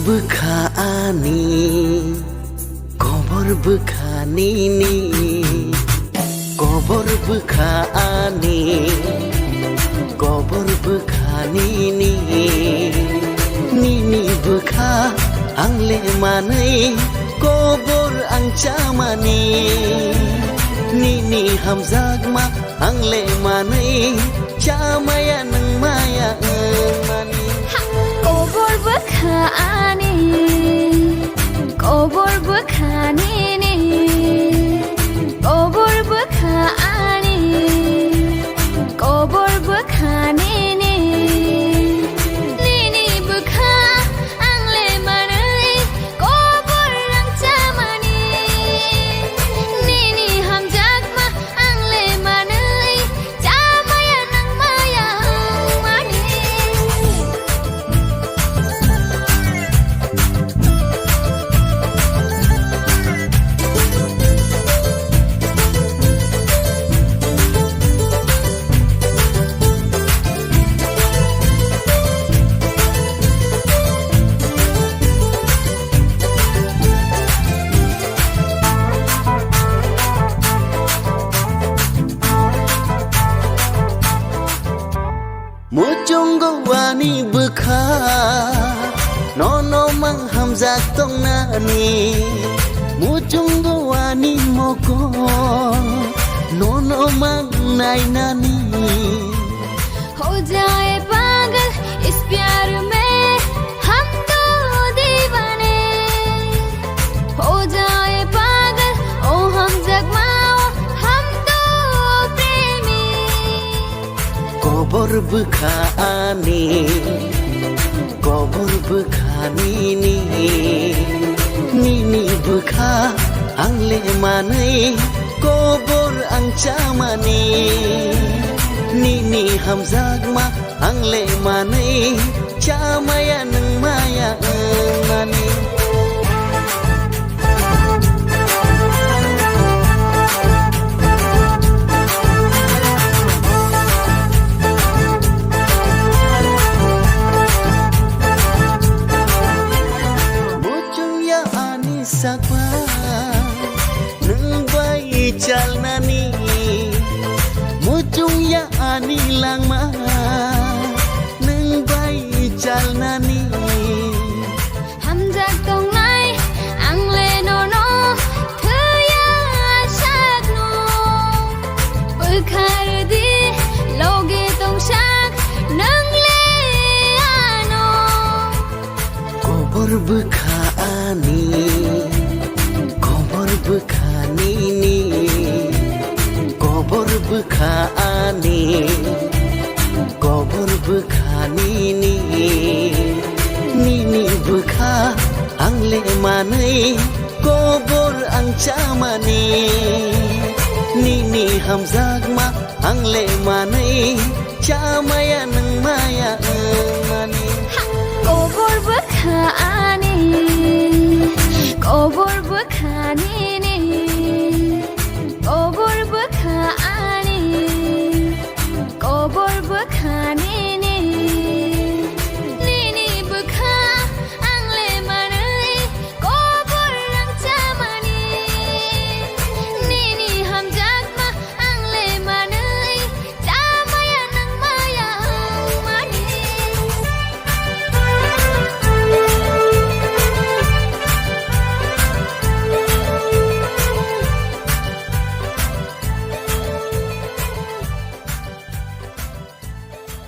bekani, kobor bekani ni, kobor bekani, kobor bekani ni, nini beka angle manai, kobor ang camani, nini hamzag ma angle manai, camaya nang maya mani. Kobor bekani, kobor bekani ni, kobor bekani, kobor bekani ni, nini beka angle manai, kobor ang camani, nini hamjak ma angle manai, camaya nang maya mani. Mujunggo wani beka, nono mang hamzak tong nani. Mujunggo wani moko, nono mang nai nani. हो जाए पागल इस प्यार में हम तो दीवाने, हो जाए पागल ओ हम जगमाओ हम तो प्रेमी. Kobor bekani, kobor bekani ni, nini beka angle manai, kobor ang camani, nini hamzag ma angle manai, camaya nang maya mani. Sakwa nang bai chal nani, mujung ya ani lang ma nang bai chal nani. हम जग तोंग नाय आंले no no थया शागनो बुखार दी लोगे तोंग शाग नंगले आनो. Kobor bekani, kobor bekani ni, kobor bekani, kobor bekani ni, nini beka angle manai, kobor ang camani, nini hamzag ma angle manai, camaya nang maya mani. Kobor